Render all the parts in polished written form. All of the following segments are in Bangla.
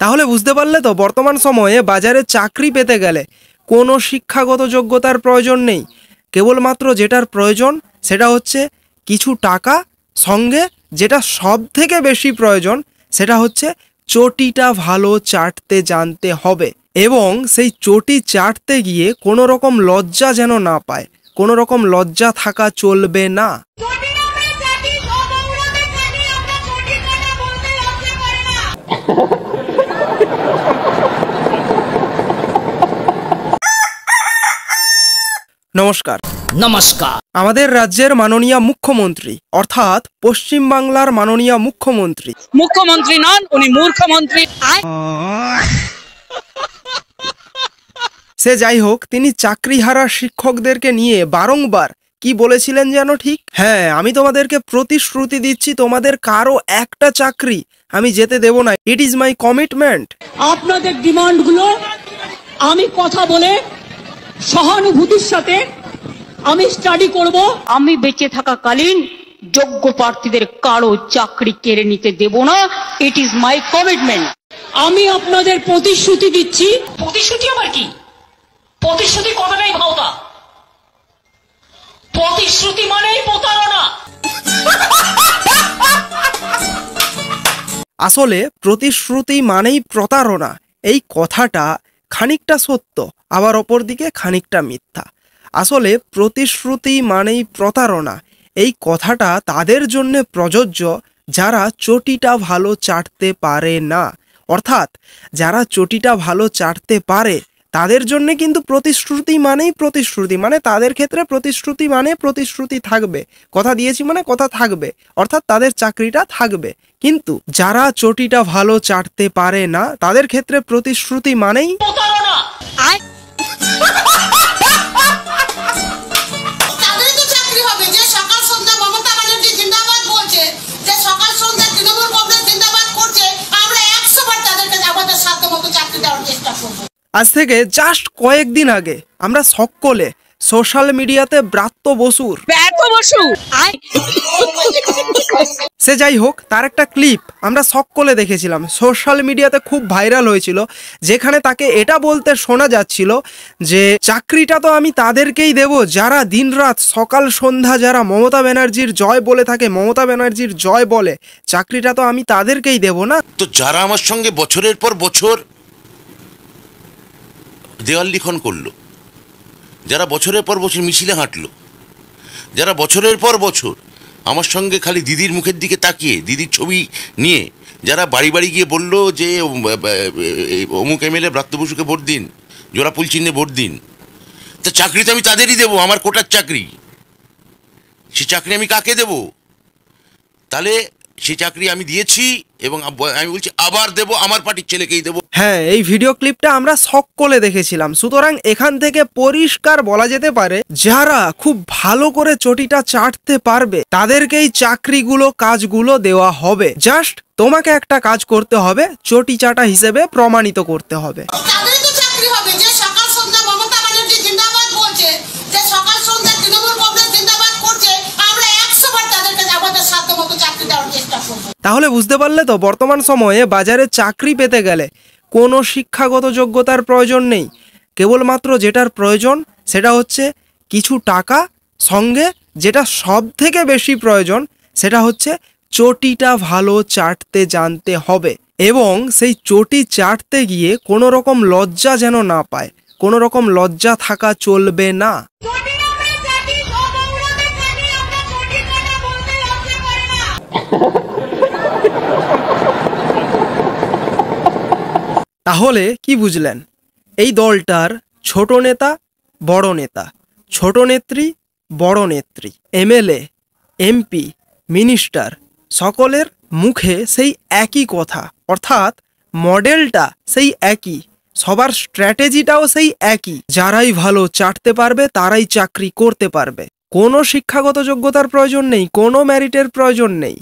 তাহলে বুঝতে পারলে তো, বর্তমান সময়ে বাজারে চাকরি পেতে গেলে কোনো শিক্ষাগত যোগ্যতার প্রয়োজন নেই। কেবলমাত্র যেটার প্রয়োজন সেটা হচ্ছে কিছু টাকা, সঙ্গে যেটা সব থেকে বেশি প্রয়োজন সেটা হচ্ছে চটিটা ভালো চাটতে জানতে হবে। এবং সেই চটি চাটতে গিয়ে কোনো রকম লজ্জা যেন না পায়, কোনো রকম লজ্জা থাকা চলবে না। নমস্কার। নমস্কার। আমাদের রাজ্যের মাননীয় মুখ্যমন্ত্রী অর্থাৎ পশ্চিম বাংলার মাননীয় মুখ্যমন্ত্রী নন, উনি মূর্খমন্ত্রী। সে যাই হোক, তিনি চাকরিহারা শিক্ষকদেরকে নিয়ে বারংবার কি বলেছিলেন যেন ঠিক? হ্যাঁ, আমি তোমাদেরকে প্রতিশ্রুতি দিচ্ছি, তোমাদের কারো একটা চাকরি আমি যেতে দেব না। It is my commitment. আপনাদের ডিমান্ডগুলো আমি কথা বলে সহানুভূতির সাথে আমি স্টাডি করব। আমি বেঁচে থাকাকালীন যোগ্য প্রার্থীদের কারো চাকরি কেড়ে নিতে দেব না। It is my commitment. আমি আপনাদের প্রতিশ্রুতি দিচ্ছি। প্রতিশ্রুতি আবার কি? প্রতিশ্রুতি কথাটাই ভাওতা। প্রতিশ্রুতি মানেই প্রতারণা। আসলে প্রতিশ্রুতি মানেই প্রতারণা, এই কথাটা খানিকটা সত্য, আবার অপরদিকে খানিকটা মিথ্যা। আসলে প্রতিশ্রুতি মানেই প্রতারণা এই কথাটা তাদের জন্য প্রযোজ্য যারা চটিটা ভালো চাটতে পারে না। অর্থাৎ যারা চটিটা ভালো চাটতে পারে তাদের জন্য কিন্তু প্রতিশ্রুতি মানেই প্রতিশ্রুতি, মানে তাদের ক্ষেত্রে প্রতিশ্রুতি মানে প্রতিশ্রুতি থাকবে, কথা দিয়েছি মানে কথা থাকবে, অর্থাৎ তাদের চাকরিটা থাকবে। কিন্তু যারা চটিটা ভালো চাটতে পারে না তাদের ক্ষেত্রে প্রতিশ্রুতি মানেই প্রতারণা। আজ থেকে জাস্ট কয়েকদিন আগে আমরা সকলে সোশ্যাল মিডিয়াতে ব্রাত্য বসুর সে যাই হোক তার একটা ক্লিপ আমরা সকলে দেখেছিলাম, সোশ্যাল মিডিয়াতে খুব ভাইরাল হয়েছিল, যেখানে তাকে এটা বলতে শোনা যাচ্ছিল যে চাকরিটা তো আমি তাদেরকেই দেব যারা দিনরাত সকাল সন্ধ্যা যারা মমতা ব্যানার্জির জয় বলে থাকে, মমতা ব্যানার্জির জয় বলে, চাকরিটা তো আমি তাদেরকেই দেব না। তো যারা আমার সঙ্গে বছরের পর বছর দেওয়াল লিখন করলো, যারা বছরের পর বছর মিছিলে হাঁটলো, যারা বছরের পর বছর আমার সঙ্গে খালি দিদির মুখের দিকে তাকিয়ে দিদির ছবি নিয়ে যারা বাড়ি বাড়ি গিয়ে বললো যে অমুক এমএলএ ব্রাত্য বসুকে ভোট দিন, জোড়াফুল চিহ্নে ভোট দিন, তা চাকরি তো আমি তাদেরই দেবো, আমার কোটার চাকরি। সে চাকরি আমি কাকে দেব? তাহলে সেই চাকরি আমি দিয়েছি এবং আমি বলছি আবার দেব, আমার পার্টির ছেলেকেই দেব। হ্যাঁ, এই ভিডিও ক্লিপটা আমরা সকলে দেখেছিলাম। সুতরাং এখান থেকে পরিষ্কার বলা যেতে পারে যারা খুব ভালো করে চটিটা চাটতে পারবে তাদেরকেই চাকরিগুলো কাজগুলো দেওয়া হবে। জাস্ট তোমাকে একটা কাজ করতে হবে, চটি চাটা হিসেবে প্রমাণিত করতে হবে। তাহলে বুঝতে পারলে তো, বর্তমান সময়ে বাজারে চাকরি পেতে গেলে কোনো শিক্ষাগত যোগ্যতার প্রয়োজন নেই। কেবলমাত্র যেটার প্রয়োজন সেটা হচ্ছে কিছু টাকা, সঙ্গে যেটা সব থেকে বেশি প্রয়োজন সেটা হচ্ছে চটিটা ভালো চাটতে জানতে হবে। এবং সেই চটি চাটতে গিয়ে কোনো রকম লজ্জা যেন না পায়, কোনো রকম লজ্জা থাকা চলবে না। তাহলে কি বুঝলেন? এই দলটার ছোট নেতা, বড় নেতা, ছোট নেত্রী, বড় নেত্রী, এমএলএ, এমপি, মিনিস্টার, সকলের মুখে সেই একই কথা, অর্থাৎ মডেলটা সেই একই, সবার স্ট্র্যাটেজিটাও সেই একই। যারাই ভালো চাটতে পারবে তারাই চাকরি করতে পারবে। কোনো শিক্ষাগত যোগ্যতার প্রয়োজন নেই, কোনো মেরিটের প্রয়োজন নেই।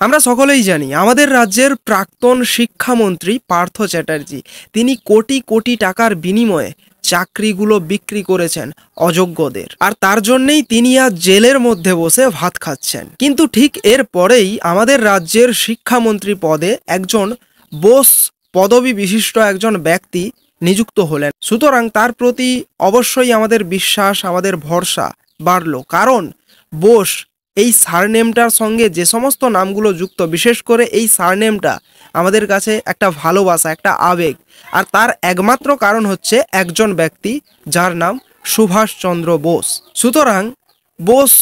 আমরা সকলেই জানি আমাদের রাজ্যের প্রাক্তন শিক্ষামন্ত্রী পার্থ চ্যাটার্জি, তিনি কোটি কোটি টাকার বিনিময়ে চাকরিগুলো বিক্রি করেছেন অযোগ্যদের, আর তার জন্যই তিনি আজ জেলের মধ্যে বসে ভাত খাচ্ছেন। কিন্তু ঠিক এর পরেই আমাদের রাজ্যের শিক্ষামন্ত্রী পদে একজন বোস পদবী বিশিষ্ট একজন ব্যক্তি নিযুক্ত হলেন। সুতরাং তার প্রতি অবশ্যই আমাদের বিশ্বাস, আমাদের ভরসা বাড়লো। কারণ বোস এই সারনেমটার সঙ্গে যে সমস্ত নামগুলো যুক্ত, বিশেষ করে এই সারনেমটা আমাদের কাছে একটা ভালোবাসা, একটা আবেগ। আর তার একমাত্র কারণ হচ্ছে একজন ব্যক্তি যার নাম সুভাষচন্দ্র বোস। সুতরাং বোস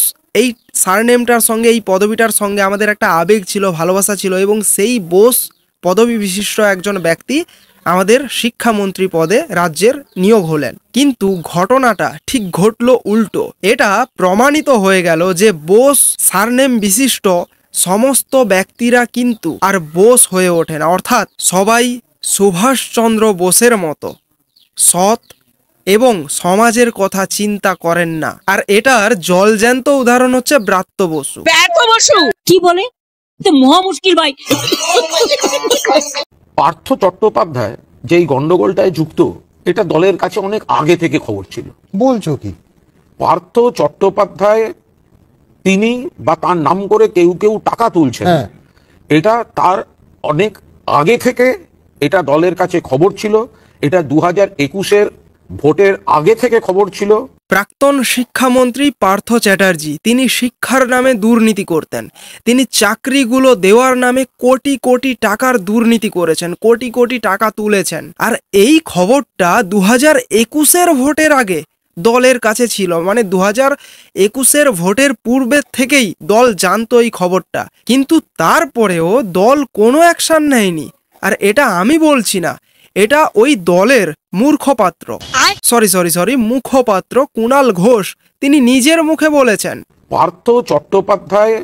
এই সারনেমটার সঙ্গে, এই পদবিটার সঙ্গে আমাদের একটা আবেগ ছিল, ভালোবাসা ছিল, এবং সেই বোস পদবী বিশিষ্ট একজন ব্যক্তি আমাদের শিক্ষামন্ত্রী পদে রাজ্যের নিয়োগ হলেন। কিন্তু ঘটনাটা ঠিক ঘটলো উল্টো। এটা প্রমাণিত হয়ে গেল যে বোস সারনেম বিশিষ্ট সমস্ত ব্যক্তিরা কিন্তু আর বোস হয়ে ওঠে না, অর্থাৎ সবাই সুভাষচন্দ্র বোসের মতো সৎ এবং সমাজের কথা চিন্তা করেন না। আর এটার জলজ্যান্ত উদাহরণ হচ্ছে ব্রাত্য বসু। ব্যর্থ বসু কি বলে? তো মহা মুশকিল ভাই। পার্থ চট্টোপাধ্যায় যেই গন্ডগোলটায় যুক্ত, এটা দলের কাছে অনেক আগে থেকে খবর ছিল। বলছো কি? পার্থ চট্টোপাধ্যায় তিনি বা তার নাম করে কেউ কেউ টাকা তুলছেন, হ্যাঁ। এটা তার অনেক আগে থেকে এটা দলের কাছে খবর ছিল। এটা 2021-এর ভোটের আগে থেকে খবর ছিল। প্রাক্তন শিক্ষামন্ত্রী পার্থ চ্যাটার্জি তিনি শিক্ষার নামে দুর্নীতি করতেন। তিনি চাকরিগুলো দেওয়ার নামে কোটি কোটি টাকার দুর্নীতি করেছেন, কোটি কোটি টাকা তুলেছেন। আর এই খবরটা 2021-এর ভোটের আগে দলের কাছে ছিল, মানে 2021-এর ভোটের পূর্বের থেকেই দল জানতো এই খবরটা। কিন্তু তারপরেও দল কোনো অ্যাকশন নেয়নি। আর এটা আমি বলছি না, এটা ওই দলের মুখপাত্র কুণাল ঘোষ তিনি নিজের মুখে বলেছেন। পার্থ চট্টোপাধ্যায়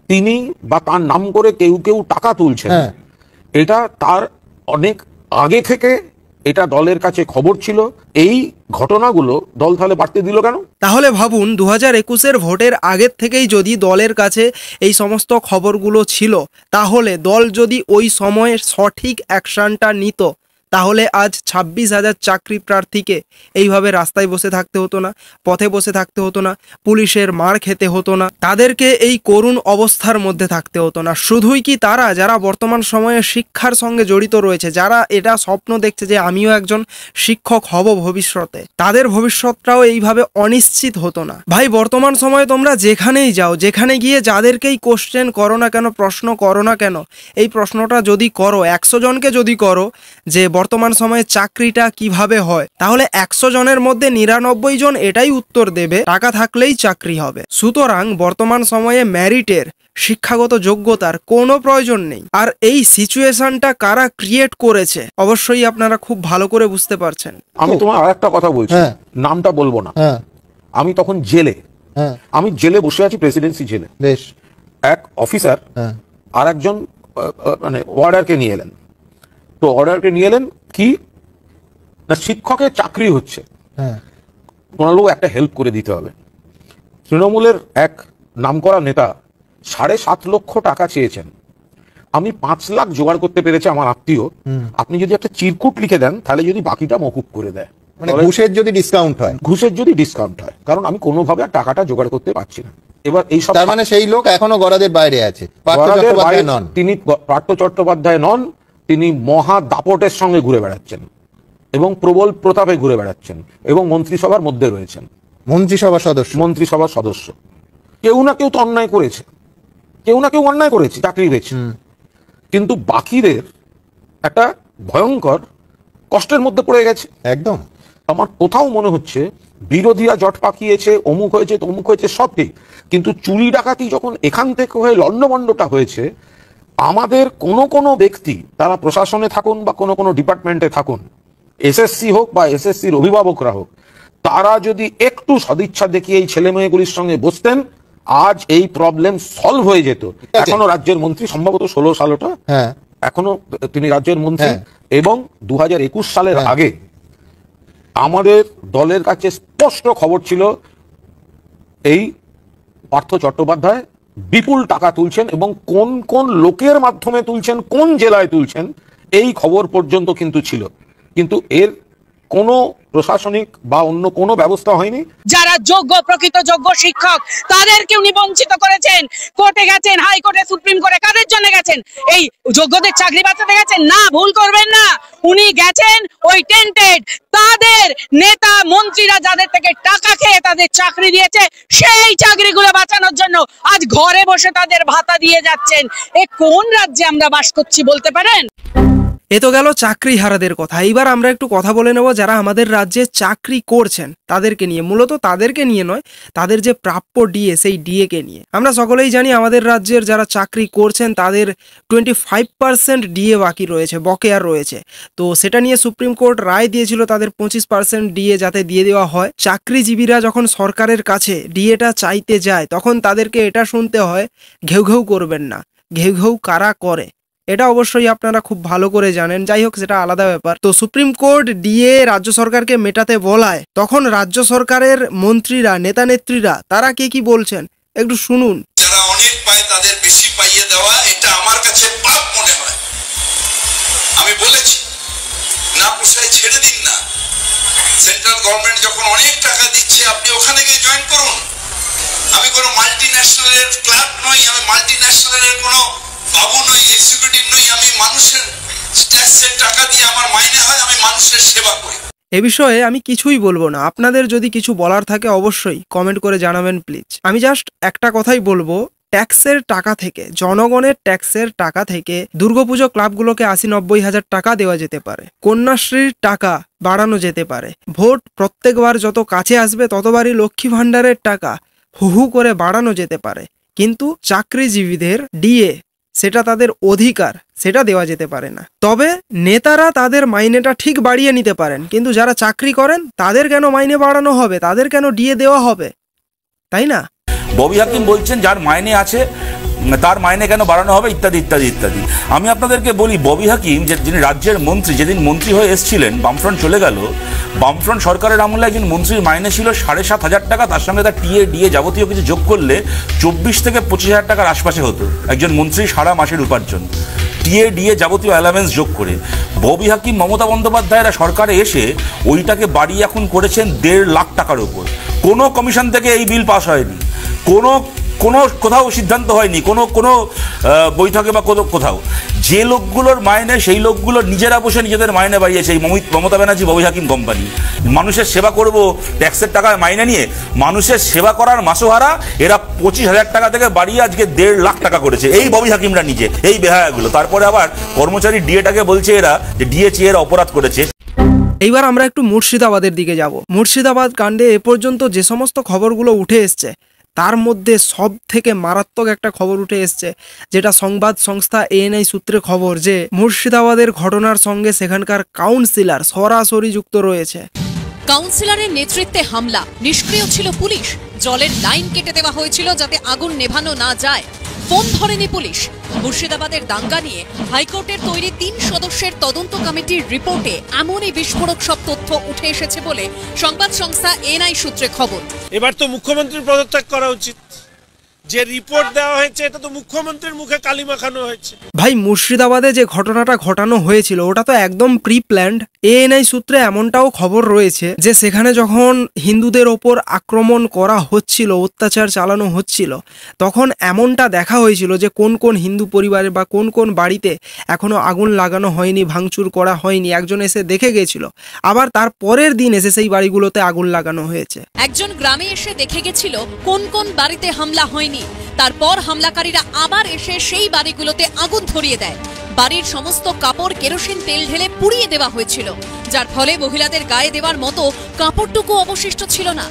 তিনি বা তার নাম করে কেউ কেউ টাকা তুলছেন, হ্যাঁ। এটা তার অনেক আগে থেকে এটা দলের কাছে খবর ছিল। এই ঘটনাগুলো দল তাহলে বাড়তে দিল কেন? তাহলে ভাবুন, 2021-এর ভোটের আগের থেকেই যদি দলের কাছে এই সমস্ত খবরগুলো ছিল, তাহলে দল যদি ওই সময়ে সঠিক অ্যাকশনটা নিত, তাহলে আজ 26,000 চাকরি প্রার্থীকে এইভাবে রাস্তায় বসে থাকতে হতো না, পথে বসে থাকতে হতো না, পুলিশের মার খেতে হতো না, তাদেরকে এই করুণ অবস্থার মধ্যে থাকতে হতো না। শুধুই কি তারা, যারা বর্তমান সময়ে শিক্ষার সঙ্গে জড়িত রয়েছে, যারা এটা স্বপ্ন দেখছে যে আমিও একজন শিক্ষক হব ভবিষ্যতে, তাদের ভবিষ্যৎটাও এইভাবে অনিশ্চিত হতো না। ভাই, বর্তমান সময়ে তোমরা যেখানেই যাও, যেখানে গিয়ে যাদেরকেই কোশ্চেন করো না কেন, প্রশ্ন করো না কেন, এই প্রশ্নটা যদি করো, 100 জনকে যদি করো যে বর্তমান সময়ে চাকরিটা কিভাবে হয়, তাহলে 100 জনের মধ্যে 99 জন এটাই উত্তর দেবে, টাকা থাকলেই চাকরি হবে। সুতরাং বর্তমান সময়ে মেরিটের, শিক্ষাগত যোগ্যতার কোনো প্রয়োজন নেই। আর এই সিচুয়েশনটা কারা ক্রিয়েট করেছে অবশ্যই আপনারা খুব ভালো করে বুঝতে পারছেন। আমি তোমার আর একটা কথা বলছি, হ্যাঁ। নামটা বলবো না। হ্যাঁ, আমি তখন জেলে, হ্যাঁ, আমি জেলে বসে আছি, প্রেসিডেন্সি জেলে। বেশ। এক অফিসার হ্যাঁ, আর একজন মানে অর্ডারকে নিয়ে এলেন। তো অর্ডারকে নিয়ে এলেন কি না, শিক্ষকের চাকরি হচ্ছে, হ্যাঁ, কোনালো একটা হেল্প করে দিতে হবে। তৃণমূলের এক নামকরা নেতা 7.5 লক্ষ টাকা চেয়েছেন, আমি 5 লাখ জোগাড় করতে পেরেছি আমার আত্মীয়। আপনি যদি একটা চিরকুট লিখে দেন, তাহলে যদি বাকিটা মকুব করে দেয়, মানে ঘুষের যদি ডিসকাউন্ট হয়, ঘুষের যদি ডিসকাউন্ট হয়, কারণ আমি কোনোভাবে আর টাকাটা জোগাড় করতে পারছি না। এবার এই সব, তার মানে সেই লোক এখনো গরাদের বাইরে আছে। পার্থ গরাদের চট্টোপাধ্যায় বাইরে- নন। তিনি পার্থ চট্টোপাধ্যায় নন, তিনি মহা দাপটের সঙ্গে ঘুরে বেড়াচ্ছেন এবং প্রবল প্রতাপে ঘুরে বেড়াচ্ছেন এবং মন্ত্রিসভার মধ্যে রয়েছেন, মন্ত্রিসভার সদস্য। মন্ত্রিসভার সদস্য। কেউ না কেউ তো অন্যায় করেছে, কেউ না কেউ অন্যায় করেছে, চাকরি পেয়েছে। কিন্তু বাকিদের একটা ভয়ঙ্কর কষ্টের মধ্যে পড়ে গেছে। একদম। আমার কোথাও মনে হচ্ছে বিরোধীরা জট পাকিয়েছে, অমুক হয়েছে তমুক হয়েছে, সব ঠিক, কিন্তু চুরি ডাকাতি যখন এখান থেকে হয়ে লন্ডভন্ডটা হয়েছে, আমাদের কোনো কোনো ব্যক্তি, তারা প্রশাসনে থাকুন বা কোনো কোনো ডিপার্টমেন্টে থাকুন, এসএসসি হোক বা এসএসসির অভিভাবকরা হোক, তারা যদি একটু সদিচ্ছা দেখিয়ে এই ছেলে মেয়েগুলির সঙ্গে বসতেন, আজ এই প্রবলেম সলভ হয়ে যেত। এখনো রাজ্যের মন্ত্রী, সম্ভবত 16 সালটা, হ্যাঁ, এখনো তিনি রাজ্যের মন্ত্রী, হ্যাঁ। এবং 2021 সালের হ্যাঁ। আগে আমাদের দলের কাছে স্পষ্ট খবর ছিল এই পার্থ চট্টোপাধ্যায় বিপুল টাকা তুলছেন, এবং কোন কোন লোকের মাধ্যমে তুলছেন, কোন জেলায় তুলছেন, এই খবর পর্যন্ত কিন্তু ছিল। কিন্তু এর কোনো প্রশাসনিক বা অন্য কোনো ব্যবস্থা হয়নি। যারা যোগ্য প্রকৃত যোগ্য শিক্ষক তাদেরকে উনি বঞ্চিত করেছেন। কোর্টে গেছেন, হাইকোর্টে, সুপ্রিম কোর্টে, কাদের জন্য গেছেন? এই যোগ্যদের চাকরি বাঁচাতে গেছেন না, ভুল করবেন না। উনি গেছেন ওই টেন্টেড তাদের নেতা মন্ত্রীরা যাদের থেকে টাকা খেয়ে তাদের চাকরি দিয়েছে সেই চাকরিগুলো বাঁচানোর জন্য আজ ঘরে বসে তাদের ভাতা দিয়ে যাচ্ছেন। এ কোন রাজ্যে আমরা বাস করছি বলতে পারেন? এ তো গেল চাকরি হারাদের কথা। এইবার আমরা একটু কথা বলে নেব যারা আমাদের রাজ্যে চাকরি করছেন তাদেরকে নিয়ে। মূলত তাদেরকে নিয়ে নয়, তাদের যে প্রাপ্য ডিএ সেই ডিএ কে নিয়ে। আমরা সকলেই জানি আমাদের রাজ্যের যারা চাকরি করছেন তাদের 25% ডিএ বাকি রয়েছে, বকেয়া রয়েছে। তো সেটা নিয়ে সুপ্রিম কোর্ট রায় দিয়েছিল তাদের 25% ডিএ যাতে দিয়ে দেওয়া হয়। চাকরিজীবীরা যখন সরকারের কাছে ডিএটা চাইতে যায় তখন তাদেরকে এটা শুনতে হয়, ঘেউ ঘেউ করবেন না। ঘেউ ঘেউ কারা করে এটা অবশ্যই আপনারা খুব ভালো করে জানেন। যাই হোক, সেটা আলাদা ব্যাপার। তো সুপ্রিম কোর্ট ডিএ রাজ্য সরকারকে মেটাতে বলায় তখন রাজ্য সরকারের মন্ত্রীরা, নেতা নেত্রীরা তারা কি বলছেন একটু শুনুন। যারা অনেক পায় তাদের বেশি পাইয়ে দেওয়া এটা আমার কাছে পাপ মনে হয়। আমি বলেছি না পোষায় ছেড়ে দিন না। সেন্ট্রাল গভর্নমেন্ট যখন অনেক টাকা দিচ্ছে আপনি ওখানে গিয়ে জয়েন করুন। আমি কোনো মাল্টিন্যাশনালের ক্লাব নই, আমি মাল্টিন্যাশনালের কোনো বাবু নই, এক্সিকিউটিভ নই। আমি মানুষের ট্যাক্সের টাকা দিয়ে আমার মাইনে হয়, আমি মানুষের সেবা করি। এ বিষয়ে আমি কিছুই বলবো না। আপনাদের যদি কিছু বলার থাকে অবশ্যই কমেন্ট করে জানাবেন প্লিজ। আমি জাস্ট একটা কথাই বলবো, ট্যাক্সের টাকা থেকে, জনগণের ট্যাক্সের টাকা থেকে দুর্গাপুজো ক্লাবগুলোকে 80-90 হাজার টাকা দেওয়া যেতে পারে। কন্যাশ্রীর টাকা বাড়ানো যেতে পারে। ভোট প্রত্যেকবার যত কাছে আসবে ততবারই লক্ষ্মী ভাণ্ডারের টাকা হু করে বাড়ানো যেতে পারে। কিন্তু চাকরিজীবীদের ডিএ সেটা তাদের অধিকার, সেটা দেওয়া যেতে পারে না। তবে নেতারা তাদের মাইনেটা ঠিক বাড়িয়ে নিতে পারেন, কিন্তু যারা চাকরি করেন তাদের কেন মাইনে বাড়ানো হবে, তাদের কেন ডিএ দেওয়া হবে, তাই না? ববি হাকিম বলছেন যার মাইনে আছে তার মাইনে কেন বাড়ানো হবে, ইত্যাদি ইত্যাদি ইত্যাদি। আমি আপনাদেরকে বলি, ববি হাকিম যিনি রাজ্যের মন্ত্রী, যেদিন মন্ত্রী হয়ে এসেছিলেন, বামফ্রন্ট চলে গেল, বামফ্রন্ট সরকারের আমলে একজন মন্ত্রীর মাইনে ছিল 7,500 টাকা। তার সঙ্গে তার টিএ ডিএ যাবতীয় কিছু যোগ করলে 24 থেকে 25 হাজার টাকার আশপাশে হতো একজন মন্ত্রীর সারা মাসের উপার্জন, টিএ ডিএ যাবতীয় অ্যালাওয়েন্স যোগ করে। ববি হাকিম, মমতা বন্দ্যোপাধ্যায়রা সরকারে এসে ওইটাকে বাড়িয়ে এখন করেছেন 1.5 লাখ টাকার উপর। কোনো কমিশন থেকে এই বিল পাস হয়নি, কোনো কোথাও সিদ্ধান্ত হয়নি, কোনো বৈঠকে বা কোথাও। যে লোকগুলোর মাইনে সেই লোকগুলো নিজেরা বসে নিজেদের মাইনে বাড়িয়েছে এই মমতা ব্যানার্জি, ববি হাকিম কোম্পানি। মানুষের সেবা করব ট্যাক্সের টাকায় মাইনে নিয়ে, মানুষের সেবা করার মাসোহারা এরা 25,000 টাকা থেকে বাড়িয়ে আজকে 1.5 লাখ টাকা করেছে এই ববি হাকিমরা নিজে, এই বেহায়াগুলো। তারপরে আবার কর্মচারী ডিএটাকে বলছে এরা যে ডিএ চেয়ে এরা অপরাধ করেছে। এইবার আমরা একটু মুর্শিদাবাদের দিকে যাব। মুর্শিদাবাদ কাণ্ডে এ পর্যন্ত যে সমস্ত খবরগুলো উঠে এসছে তার মধ্যে সব থেকে মারাত্মক একটা খবর উঠে এসছে, যেটা সংবাদ সংস্থা এএনআই সূত্রে খবর, যে মুর্শিদাবাদের ঘটনার সঙ্গে সেখানকার কাউন্সিলর সরাসরি যুক্ত রয়েছে। কাউন্সিলরের নেতৃত্বে হামলা, নিষ্ক্রিয় ছিল পুলিশ, জলের লাইন কেটে দেওয়া হয়েছিল যাতে আগুন নেভানো না যায়, ফোন ধরেনি পুলিশ। মুর্শিদাবাদের দাঙ্গা নিয়ে হাইকোর্টের তৈরি 3 সদস্যের তদন্ত কমিটির রিপোর্টে এমনই বিস্ফোরক সব তথ্য উঠে এসেছে বলে সংবাদ সংস্থা এএনআই সূত্রে খবর। এবার তো মুখ্যমন্ত্রীর পদত্যাগ করা উচিত। যে রিপোর্ট দেওয়া হয়েছে এটা তো মুখ্যমন্ত্রীর মুখে কালি মাখানো হয়েছে। ভাই, মুর্শিদাবাদে যে ঘটনাটা ঘটানো হয়েছিল ওটা তো একদম প্রি প্ল্যান্ড। এএনআই সূত্রে এমনটাও খবর রয়েছে যে সেখানে যখন হিন্দুদের ওপর আক্রমণ করা হচ্ছিল, অত্যাচার চালানো হচ্ছিল, তখন এমনটা দেখা হয়েছিল যে কোন কোন হিন্দু পরিবারে বা কোন কোন বাড়িতে এখনো আগুন লাগানো হয়নি, ভাঙচুর করা হয়নি, একজন এসে দেখে গেছিল। আবার তার পরের দিন এসে সেই বাড়িগুলোতে আগুন লাগানো হয়েছে। একজন গ্রামে এসে দেখে গেছিল কোন কোন বাড়িতে হামলা হয়নি, তারপর হামলাকারীরা আবার এসে সেই বাড়িগুলোতে আগুন ধরিয়ে দেয়। বাড়ির সমস্ত কাপড় কেরোসিন তেল ঢেলে পুড়িয়ে দেওয়া হয়েছিল, যার ফলে মহিলাদের গায়ে দেওয়ার মতো কাপড়টুকু অবশিষ্ট ছিল না।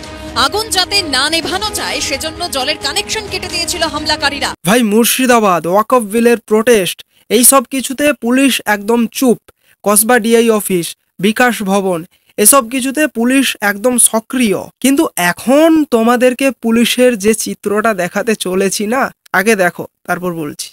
আগুন যাতে না নেভানো যায় সেজন্য জলের কানেকশন কেটে দিয়েছিল হামলাকারীরা। ভাই, মুর্শিদাবাদ, ওয়াকফ বিলের প্রোটেস্ট, এই সব কিছুতে পুলিশ একদম চুপ। কসবা ডিআই অফিস, বিকাশ ভবন, এসব কিছুতে পুলিশ একদম সক্রিয়। কিন্তু এখন তোমাদেরকে পুলিশের যে চিত্রটা দেখাতে চলেছি না, আগে দেখো তারপর বলছি।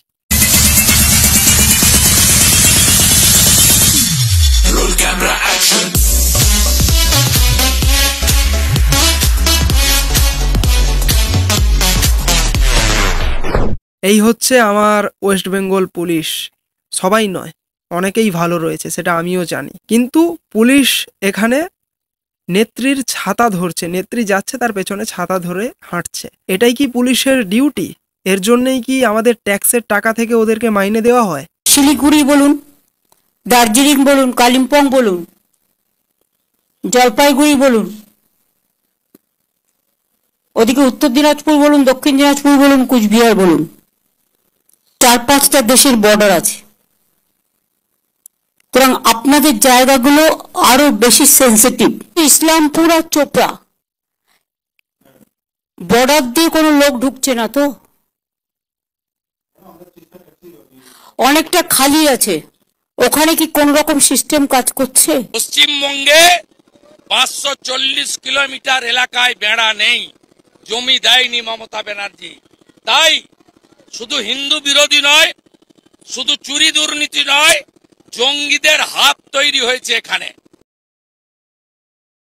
এই হচ্ছে আমার ওয়েস্ট বেঙ্গল পুলিশ। সবাই নয়, অনেকেই ভালো রয়েছে, সেটা আমিও জানি, কিন্তু পুলিশ এখানে নেত্রীর ছাতা ধরছে, নেত্রী যাচ্ছে তার পেছনে ছাতা ধরে হাঁটছে। এটাই কি পুলিশের ডিউটি? এর জন্যই কি আমাদের ট্যাক্সের টাকা থেকে ওদেরকে মাইনে দেওয়া হয়? শিলিগুড়ি বলুন, দার্জিলিং বলুন, কালিম্পং বলুন, জলপাইগুড়ি বলুন, ওদিকে উত্তর দিনাজপুর বলুন, দক্ষিণ দিনাজপুর বলুন, কুচবিহার বলুন, 4-5টা দেশের বর্ডার আছে। সুতরাং আপনাদের জায়গাগুলো আরো বেশি সেন্সিটিভ। ইসলামপুর আর চোপড়া বর্ডার দিয়ে কোনো লোক ঢুকছে না তো, অনেকটা খালি আছে, ওখানে কি কোন রকম সিস্টেম কাজ করছে? পশ্চিমবঙ্গে 540 কিলোমিটার এলাকায় বেড়া নেই, জমি দেয়নি মমতা ব্যানার্জি। তাই শুধু হিন্দু বিরোধী নয়, শুধু চুরি দুর্নীতি নয়, জঙ্গিদের হাত তৈরি হয়েছে এখানে।